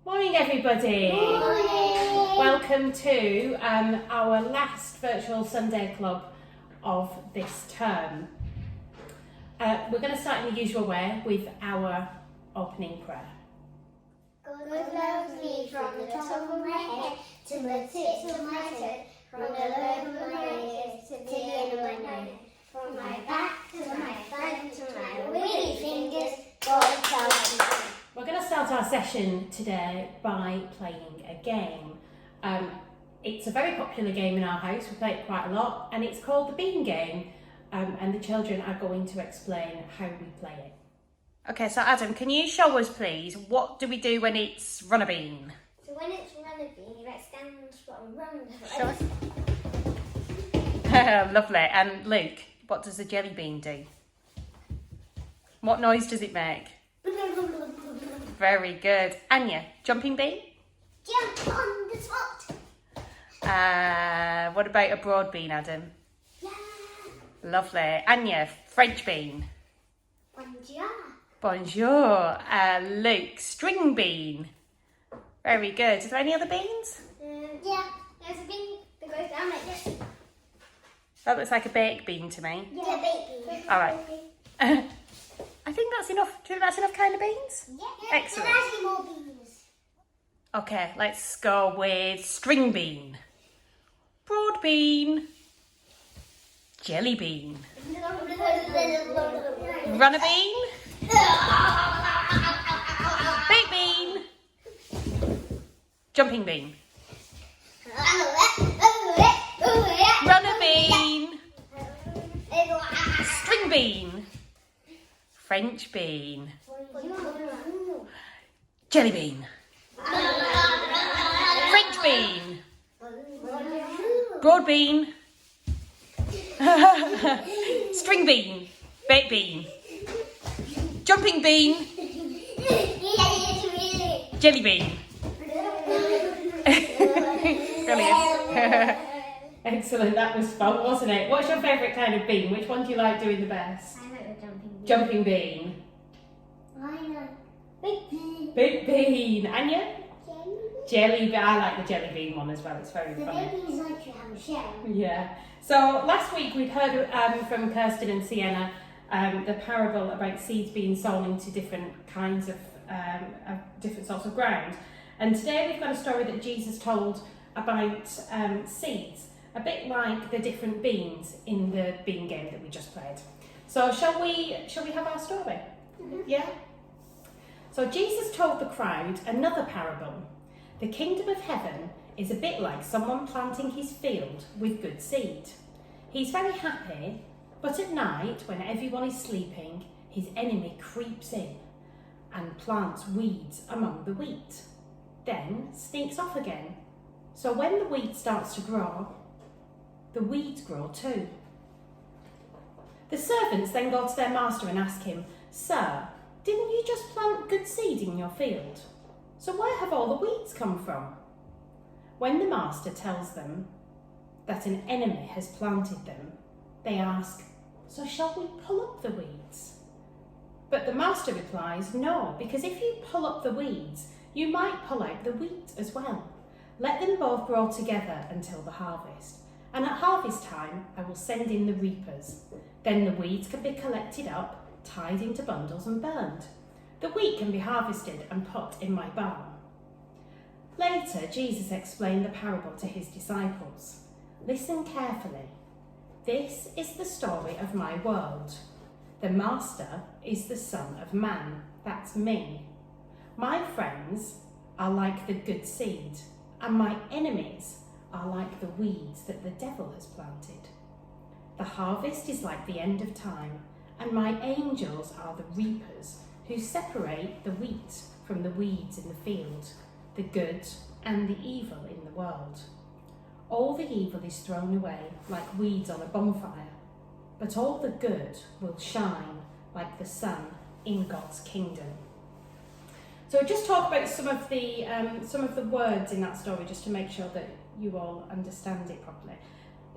Morning everybody! Morning! Welcome to our last virtual Sunday club of this term. We're going to start in the usual way with our opening prayer. God loves me from the top of my head to the tips of my toes, from the lobe of my ears to the end of my nose, from my back to my front to my wee fingers, God loves me. We're going to start our session today by playing a game. It's a very popular game in our house, we play it quite a lot, and it's called the Bean Game, and the children are going to explain how we play it. Okay, so Adam, can you show us please, what do we do when it's run a bean? So when it's run a bean, you stand on the spot and run the Show us. Lovely. And Luke, what does a jelly bean do? What noise does it make? Very good. Anya, jumping bean? Jump on the spot. What about a broad bean, Adam? Yeah. Lovely. Anya, French bean? Bonjour. Bonjour. Luke, string bean? Very good. Is there any other beans? Yeah, there's a bean that goes down like this. That looks like a baked bean to me. Yeah, baked bean. All right. I think that's enough. Do you think that's enough kind of beans? Yeah. Excellent. There's actually more beans. Okay, let's go with string bean, broad bean, jelly bean, runner bean, baked bean, jumping bean, runner bean, string bean, French bean, jelly bean, French bean, broad bean, string bean, baked bean, jumping bean, jelly bean. Brilliant. Excellent, that was fun, wasn't it? What's your favourite kind of bean? Which one do you like doing the best? I like the jumping bean. Jumping bean. I like baked bean. Baked bean. Anya? Jelly bean. I like the jelly bean one as well, it's very The funny. babies like to have a shell. Yeah. So last week we'd heard from Kirsten and Sienna the parable about seeds being sown into different kinds of different sorts of ground. And today we've got a story that Jesus told about seeds, a bit like the different beans in the bean game that we just played. So shall we have our story? Mm-hmm. Yeah? So Jesus told the crowd another parable. The kingdom of heaven is a bit like someone planting his field with good seed. He's very happy, but at night, when everyone is sleeping, his enemy creeps in and plants weeds among the wheat, then sneaks off again. So when the wheat starts to grow, the weeds grow too. The servants then go to their master and ask him, "Sir, didn't you just plant good seed in your field? So where have all the weeds come from?" When the master tells them that an enemy has planted them, they ask, "So shall we pull up the weeds?" But the master replies, "No, because if you pull up the weeds, you might pull out the wheat as well. Let them both grow together until the harvest. And at harvest time, I will send in the reapers. Then the weeds can be collected up, tied into bundles and burned. The wheat can be harvested and put in my barn." Later, Jesus explained the parable to his disciples. "Listen carefully. This is the story of my world. The master is the Son of Man. That's me. My friends are like the good seed, and my enemies are like the weeds that the devil has planted. The harvest is like the end of time, and my angels are the reapers who separate the wheat from the weeds in the field, the good and the evil in the world. All the evil is thrown away like weeds on a bonfire, but all the good will shine like the sun in God's kingdom." So we'll just talk about some of the words in that story, just to make sure that you all understand it properly.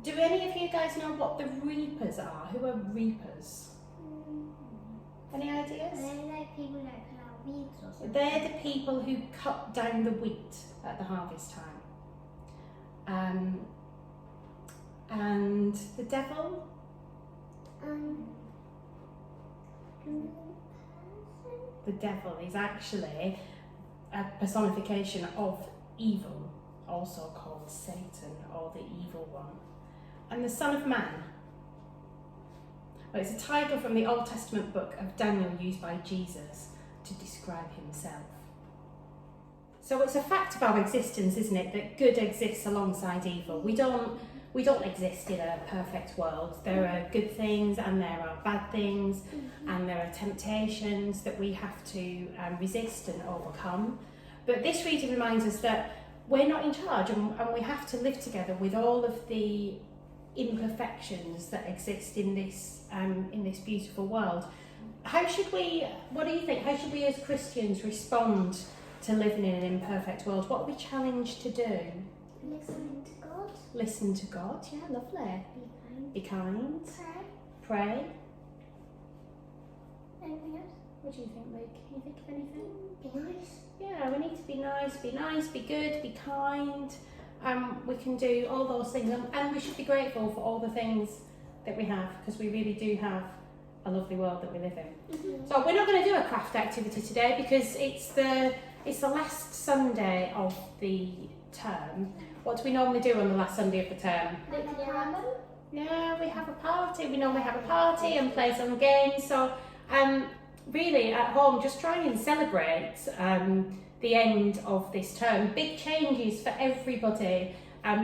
Do any of you guys know what the reapers are? Who are reapers? Any ideas? They're like people that put out weeds or something. They're the people who cut down the wheat at the harvest time. And the devil? The devil is actually a personification of evil, also called Satan or the evil one. And the Son of Man, well, it's a title from the Old Testament book of Daniel used by Jesus to describe himself. So it's a fact of our existence, isn't it, that good exists alongside evil. We don't exist in a perfect world. There are good things and there are bad things, and there are temptations that we have to resist and overcome. But this reading reminds us that we're not in charge, and we have to live together with all of the imperfections that exist in this beautiful world. What do you think? How should we as Christians respond to living in an imperfect world? What are we challenged to do? Listen to God. Listen to God, yeah, lovely. Be kind. Pray. Anything else? What do you think, Luke? Can you think of anything? Be nice. Yeah, we need to be nice, be good, be kind. We can do all those things, and we should be grateful for all the things that we have, because we really do have a lovely world that we live in. So we're not going to do a craft activity today because it's the last Sunday of the term. What do we normally do on the last Sunday of the term? Yeah, we have a party. We normally have a party and play some games. So really at home, just try and celebrate the end of this term. Big changes for everybody.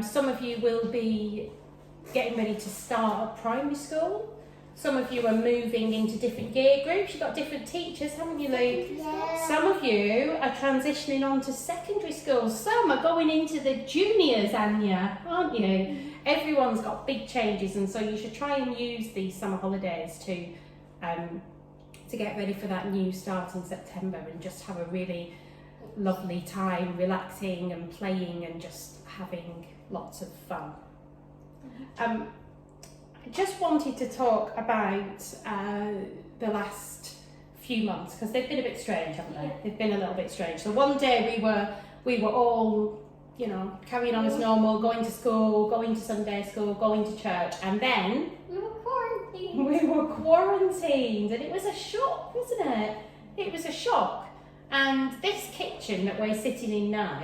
Some of you will be getting ready to start at primary school. Some of you are moving into different year groups. You've got different teachers, haven't you, Luke? Yeah. Some of you are transitioning on to secondary school. Some are going into the juniors, Anya, aren't you? Everyone's got big changes, and so you should try and use these summer holidays to get ready for that new start in September, and just have a really lovely time relaxing and playing and just having lots of fun. I just wanted to talk about the last few months, because they've been a bit strange, haven't they? They've been a little bit strange. So one day we were all, carrying on as normal, going to school, going to Sunday school, going to church, and then We were quarantined. we were quarantined, and it was a shock, wasn't it? It was a shock. And this kitchen that we're sitting in now,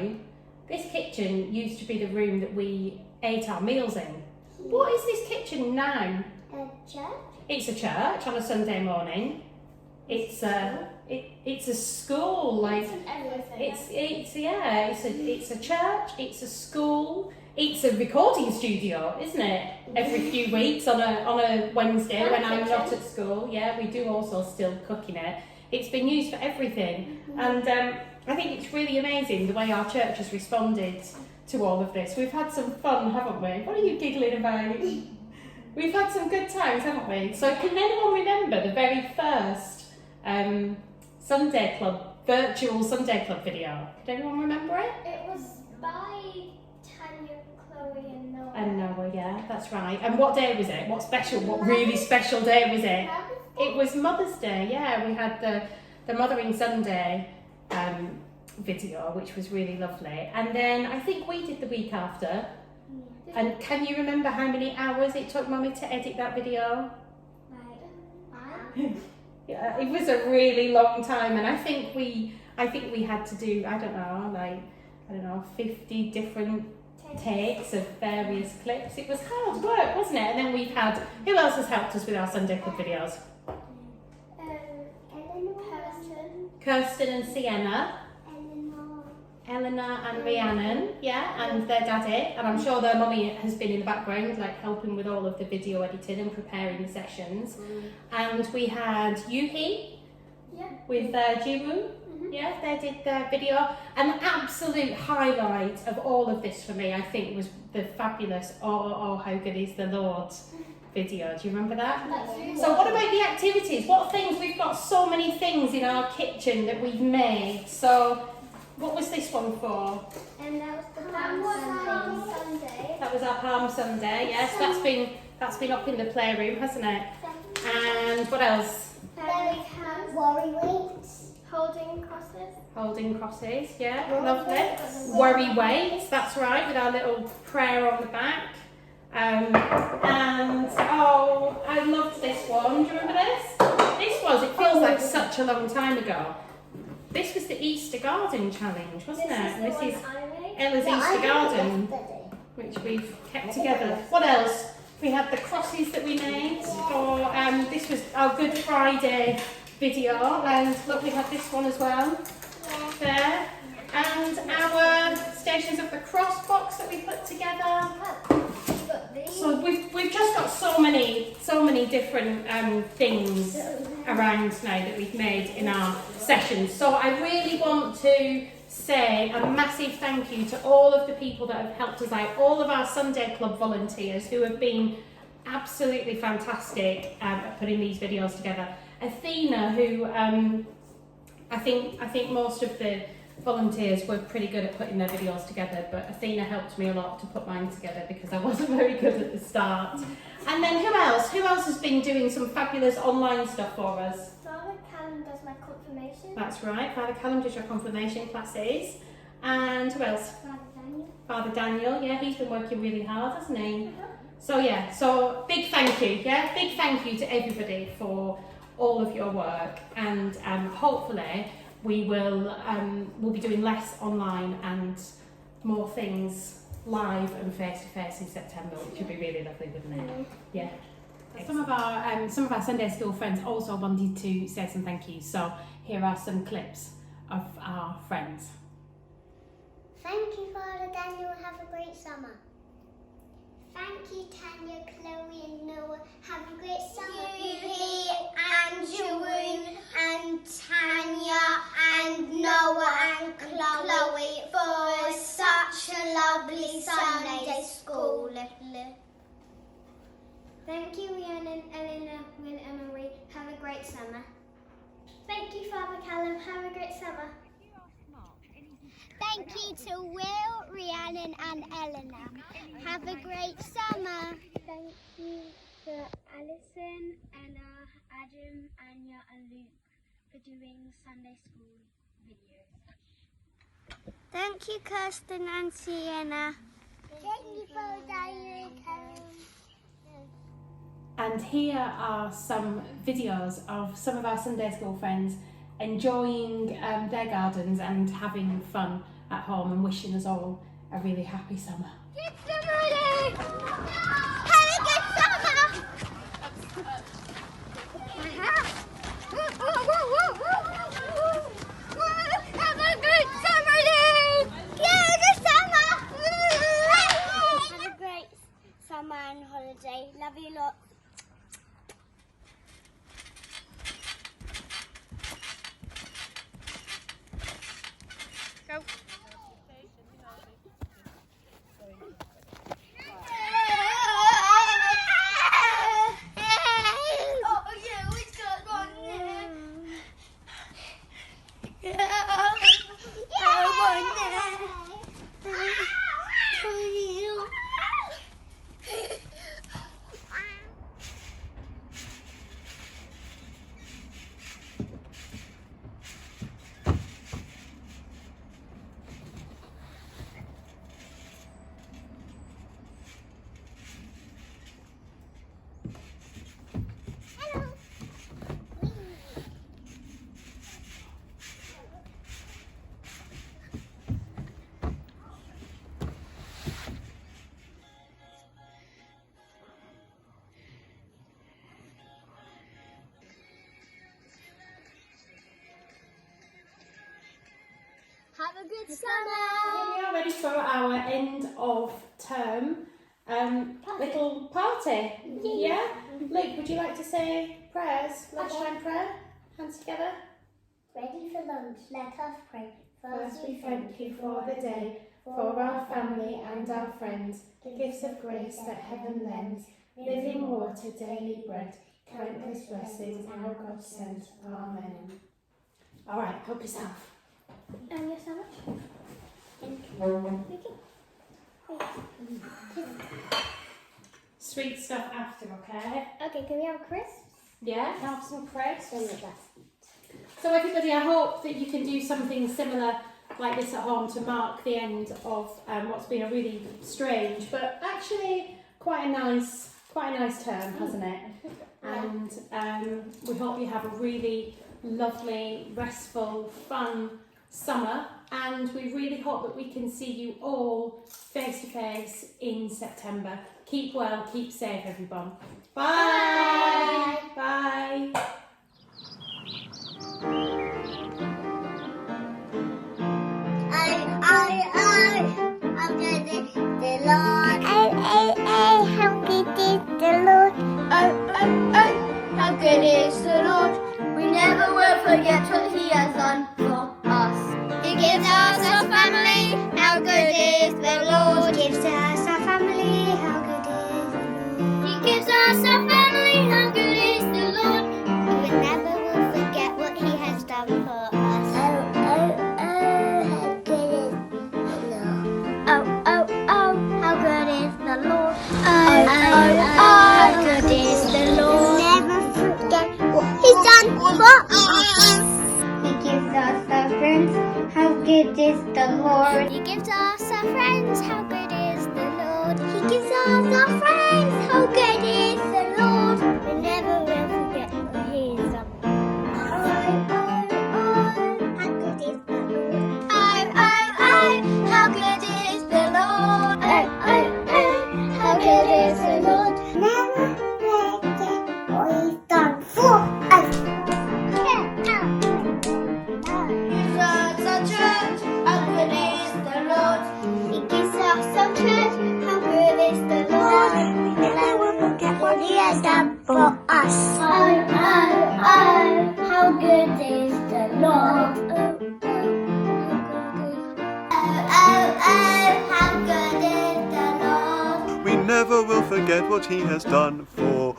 this kitchen used to be the room that we ate our meals in. What is this kitchen now? A church. It's a church on a Sunday morning. It's a school, like it's a church. It's a school. It's a recording studio, isn't it? Every few weeks on a Wednesday when I'm not at school. Yeah, we do also still cook in it. It's been used for everything, and I think it's really amazing the way our church has responded to all of this. We've had some fun, haven't we? What are you giggling about? We've had some good times, haven't we? So can anyone remember the very first Sunday Club, virtual Sunday Club video? Can anyone remember it? It was by Tanya, Chloe and Noah. And Noah, yeah, that's right. And what day was it? What really special day was it? It was Mother's Day, yeah. We had the Mothering Sunday video, which was really lovely. And then I think we did the week after. And can you remember how many hours it took Mummy to edit that video? Yeah, it was a really long time, and I think we had to do, I don't know, 50 different takes of various clips. It was hard work, wasn't it? And then we've had, who else has helped us with our Sunday Club videos? Kirsten and Sienna. Eleanor and Rhiannon, yeah, and their daddy, and I'm sure their mummy has been in the background, like helping with all of the video editing and preparing the sessions. And we had Yuhi, with Jiwoo, yeah, they did their video. And the absolute highlight of all of this for me, I think, was the fabulous "Oh, how good is the Lord" video. Do you remember that? So what about the activities? What things? We've got so many things in our kitchen that we've made. So what was this one for? And that was the Palm Sunday. That was our Palm Sunday. Yes, that's been up in the playroom, hasn't it? And what else? Then we have worry weights. Holding crosses. Holding crosses, yeah, lovely. Worry weights, that's right, with our little prayer on the back. And oh, I loved this one. Do you remember this? It feels like such a long time ago. This was the Easter Garden Challenge, wasn't it? This is Ella's Easter Garden, which we've kept together. What else? We had the crosses that we made for, this was our Good Friday video, and look, we had this one as well, there. And our Stations of the Cross box that we put together. So we've just got so many different things around now that we've made in our sessions. So I really want to say a massive thank you to all of the people that have helped us out, all of our Sunday Club volunteers who have been absolutely fantastic at putting these videos together. Athena, who I think most of the volunteers were pretty good at putting their videos together, but Athena helped me a lot to put mine together because I wasn't very good at the start. And then who else? Who else has been doing some fabulous online stuff for us? Father Callum does my confirmation. That's right, Father Callum does your confirmation classes. And who else? Father Daniel. Father Daniel, yeah, he's been working really hard, hasn't he? So yeah, so big thank you, yeah? Big thank you to everybody for all of your work, and hopefully we'll be doing less online and more things live and face to face in September, which would be really lovely, wouldn't it? Yeah. Some of our Sunday school friends also wanted to say some thank yous, so here are some clips of our friends. Thank you, Father Daniel. Have a great summer. Thank you, Tanya, Chloe, and Noah. Have a great summer. Julie and Jeroen and Tanya and Noah and Chloe for such a lovely Sunday school. Thank you, Rhiannon, Eleanor, Will, and Marie. Have a great summer. Thank you, Father Callum. Have a great summer. Thank you to Will, Rhiannon, and Eleanor. Have a great summer. Thank you to Alison, Ella, Adam, Anya, and Luke for doing Sunday school videos. Thank you, Kirsten and Sienna. Thank you for Diane. And here are some videos of some of our Sunday school friends enjoying their gardens and having fun at home and wishing us all a really happy summer. Good summer day! Have a good summer! Have a good summer day! Yeah, good summer! Have a great summer and holiday. Love you lot. Go. Have a good summer. We are ready for our end of term little party. Yeah? Luke, would you like to say prayers? Lunchtime prayer? Hands together. Ready for lunch, let us pray. First we thank you for the day, for our family and our friends, the gifts of grace that heaven lends, living water, daily bread, countless blessings our God sends. Amen. All right, help yourself. And your sandwich? Sweet stuff after, okay? Okay, can we have crisps? Yeah, have some crisps. So everybody, I hope that you can do something similar like this at home to mark the end of what's been a really strange, but actually quite a nice term, hasn't it? And we hope you have a really lovely, restful, fun summer, and we really hope that we can see you all face to face in September. Keep well, keep safe, everyone. Bye. Bye. How good is the Lord? How good is the Lord? How good is the Lord? We never will forget what He has done for us. He gives us a family. How good is the Lord? He gives us a family. How good is the Lord? He gives us a family. How good is the Lord? We never will forget what He has done for us. How good is the Lord? How good is the Lord? How good is the Lord? Never forget what He's done for us. He gives us our friends. How good is the Lord? He gives us our friends. How good is the Lord? He gives us our friends. How good is the Lord? We never will forget what He's done. How good is the Lord? How good is the Lord? How good is the Lord? Never forget what He's done for us. Gives us a church. How good is the Lord? He gives us a church. How good is the Lord? We never will forget what He has done for us. How good is the Lord? How good is the Lord? We never will forget what He has done for